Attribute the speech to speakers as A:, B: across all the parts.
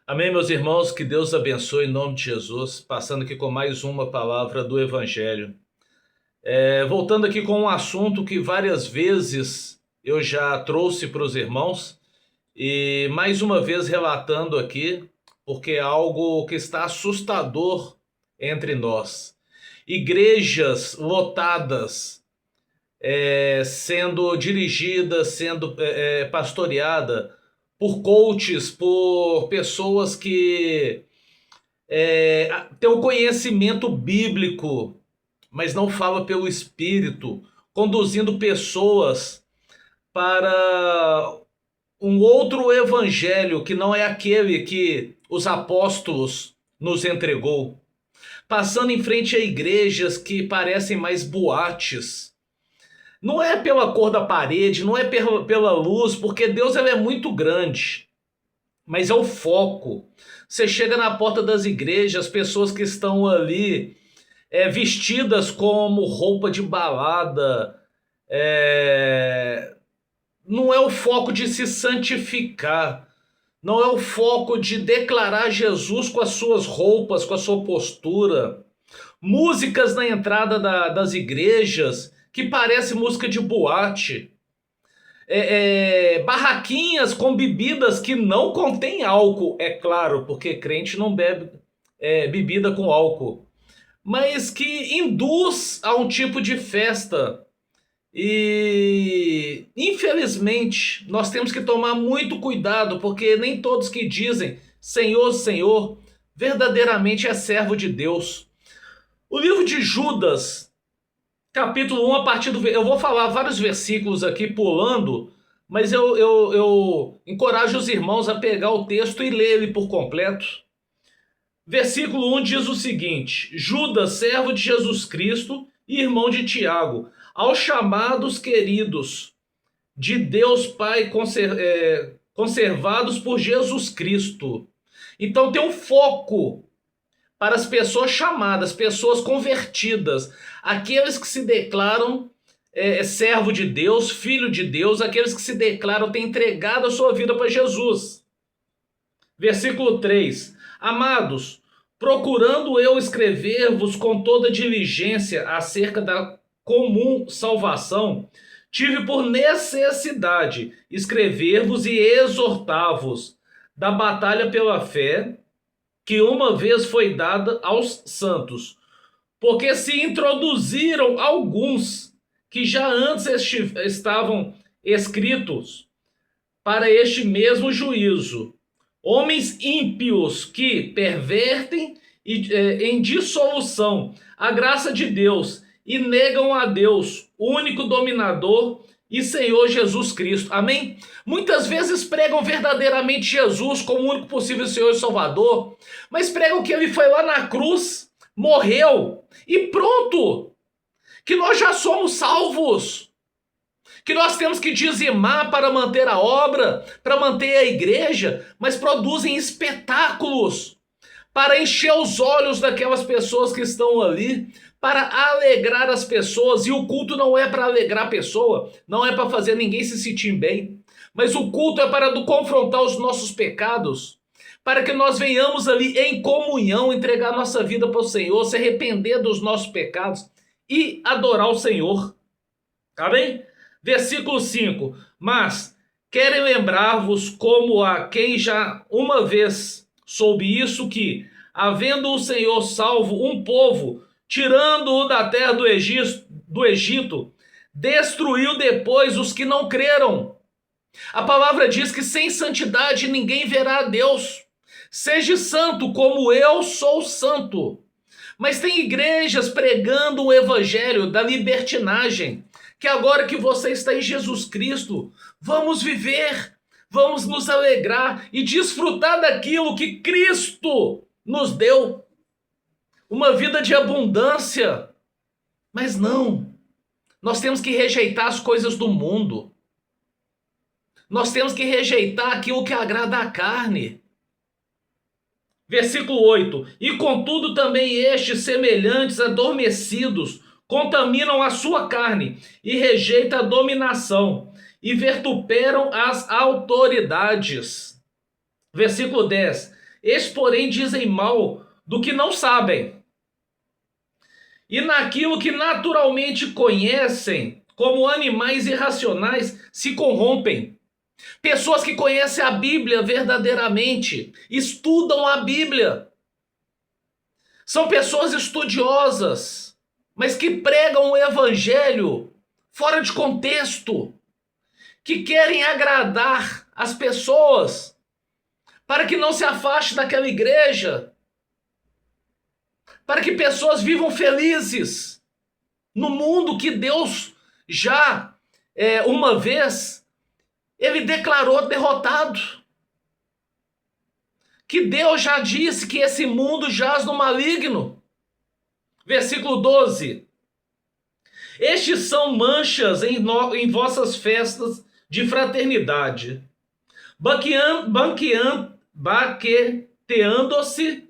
A: Amém, meus irmãos, que Deus abençoe em nome de Jesus, passando aqui com mais uma palavra do Evangelho. Voltando aqui com um assunto que várias vezes eu já trouxe para os irmãos, e mais uma vez relatando aqui, porque é algo que está assustador entre nós. Igrejas lotadas, sendo dirigida, sendo pastoreada por coaches, por pessoas que tem o conhecimento bíblico, mas não fala pelo Espírito, conduzindo pessoas para um outro evangelho que não é aquele que os apóstolos nos entregou. Passando em frente a igrejas que parecem mais boates. Não é pela cor da parede, não é pela luz, porque Deus ele é muito grande, mas é o foco. Você chega na porta das igrejas, pessoas que estão ali vestidas como roupa de balada, não é o foco de se santificar, não é o foco de declarar Jesus com as suas roupas, com a sua postura. Músicas na entrada das igrejas que parece música de boate. Barraquinhas com bebidas que não contém álcool, é claro, porque crente não bebe bebida com álcool, mas que induz a um tipo de festa. E infelizmente nós temos que tomar muito cuidado, porque nem todos que dizem Senhor, Senhor, verdadeiramente é servo de Deus. O livro de Judas, capítulo 1, a partir do. Eu vou falar vários versículos aqui pulando, mas eu encorajo os irmãos a pegar o texto e ler ele por completo. Versículo 1 diz o seguinte: Judas, servo de Jesus Cristo e irmão de Tiago, aos chamados queridos de Deus Pai conservados por Jesus Cristo. Então tem um foco para as pessoas chamadas, pessoas convertidas, aqueles que se declaram servo de Deus, filho de Deus, aqueles que se declaram ter entregado a sua vida para Jesus. Versículo 3: Amados, procurando eu escrever-vos com toda diligência acerca da comum salvação, tive por necessidade escrever-vos e exortar-vos da batalha pela fé que uma vez foi dada aos santos, porque se introduziram alguns que já antes estavam escritos para este mesmo juízo, homens ímpios que pervertem em dissolução a graça de Deus e negam a Deus, único dominador e Senhor Jesus Cristo. Amém? Muitas vezes pregam verdadeiramente Jesus como o único possível Senhor e Salvador, mas pregam que ele foi lá na cruz, morreu e pronto, que nós já somos salvos, que nós temos que dizimar para manter a obra, para manter a igreja, mas produzem espetáculos para encher os olhos daquelas pessoas que estão ali, para alegrar as pessoas. E o culto não é para alegrar a pessoa, não é para fazer ninguém se sentir bem, mas o culto é para confrontar os nossos pecados, para que nós venhamos ali em comunhão, entregar nossa vida para o Senhor, se arrepender dos nossos pecados e adorar o Senhor. Amém? Versículo 5: Mas querem lembrar-vos, como a quem já uma vez soube isso, que, havendo o Senhor salvo um povo, tirando-o da terra do Egito, destruiu depois os que não creram. A palavra diz que sem santidade ninguém verá a Deus. Seja santo como eu sou santo. Mas tem igrejas pregando o evangelho da libertinagem, que agora que você está em Jesus Cristo, vamos viver, vamos nos alegrar e desfrutar daquilo que Cristo nos deu. Uma vida de abundância. Mas não, nós temos que rejeitar as coisas do mundo. Nós temos que rejeitar aquilo que agrada à carne. Versículo 8: E contudo também estes semelhantes adormecidos contaminam a sua carne e rejeitam a dominação e vituperam as autoridades. Versículo 10: Estes, porém, dizem mal do que não sabem, e naquilo que naturalmente conhecem, como animais irracionais, se corrompem. Pessoas que conhecem a Bíblia verdadeiramente, estudam a Bíblia, são pessoas estudiosas, mas que pregam o evangelho fora de contexto, que querem agradar as pessoas para que não se afaste daquela igreja, para que pessoas vivam felizes no mundo que Deus já, uma vez, ele declarou derrotado. Que Deus já disse que esse mundo jaz no maligno. Versículo 12. Estes são manchas em vossas festas de fraternidade, banqueteando-se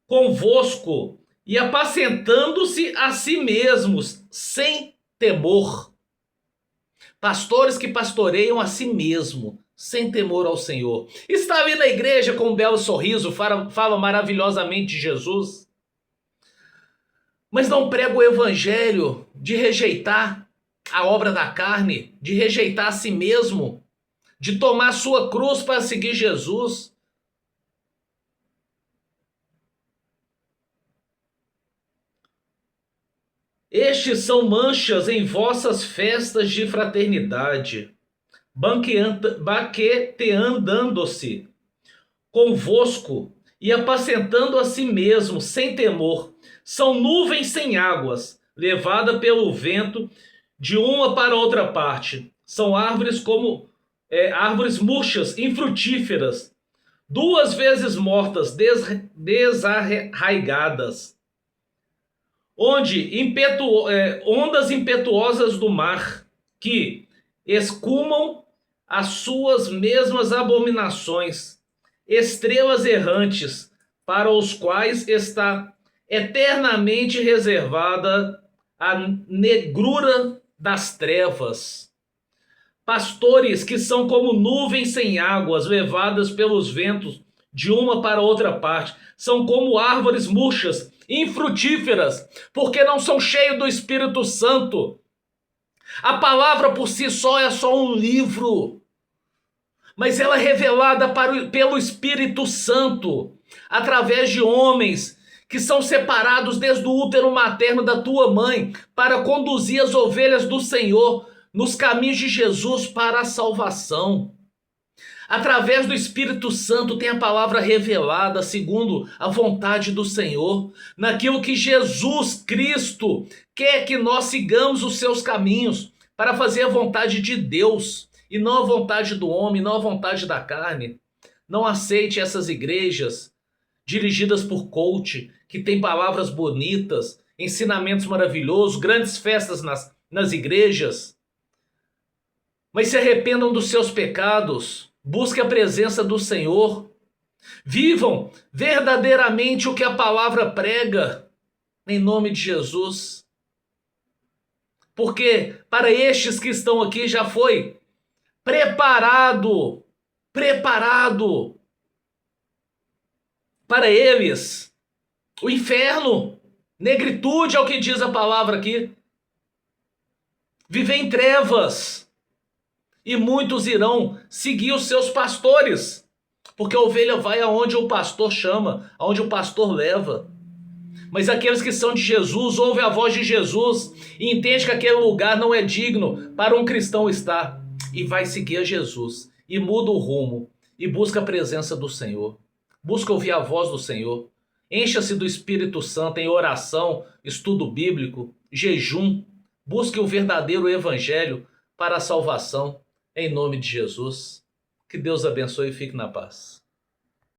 A: convosco e apacentando-se a si mesmos, sem temor. Pastores que pastoreiam a si mesmo, sem temor ao Senhor. Está ali na igreja com um belo sorriso, fala maravilhosamente de Jesus, mas não prega o evangelho de rejeitar a obra da carne, de rejeitar a si mesmo, de tomar sua cruz para seguir Jesus. Estes são manchas em vossas festas de fraternidade, banqueteando-se convosco e apacentando a si mesmo, sem temor. São nuvens sem águas, levada pelo vento de uma para outra parte. São árvores como árvores murchas, infrutíferas, duas vezes mortas, desarraigadas, onde ondas impetuosas do mar, que escumam as suas mesmas abominações, estrelas errantes, para os quais está eternamente reservada a negrura das trevas. Pastores que são como nuvens sem águas, levadas pelos ventos de uma para outra parte. São como árvores murchas, infrutíferas, porque não são cheios do Espírito Santo. A palavra por si só é só um livro, mas ela é revelada pelo Espírito Santo, através de homens que são separados desde o útero materno da tua mãe, para conduzir as ovelhas do Senhor nos caminhos de Jesus para a salvação. Através do Espírito Santo tem a palavra revelada segundo a vontade do Senhor, naquilo que Jesus Cristo quer que nós sigamos os seus caminhos, para fazer a vontade de Deus, e não a vontade do homem, não a vontade da carne. Não aceite essas igrejas dirigidas por coach, que tem palavras bonitas, ensinamentos maravilhosos, grandes festas nas igrejas. Mas se arrependam dos seus pecados, busque a presença do Senhor, vivam verdadeiramente o que a palavra prega, em nome de Jesus. Porque para estes que estão aqui já foi preparado para eles o inferno, negritude é o que diz a palavra aqui, viver em trevas, e muitos irão seguir os seus pastores, porque a ovelha vai aonde o pastor chama, aonde o pastor leva. Mas aqueles que são de Jesus, ouvem a voz de Jesus e entendem que aquele lugar não é digno para um cristão estar, e vai seguir a Jesus, e muda o rumo, e busca a presença do Senhor, busca ouvir a voz do Senhor, encha-se do Espírito Santo em oração, estudo bíblico, jejum, busque o verdadeiro evangelho para a salvação, em nome de Jesus. Que Deus abençoe e fique na paz.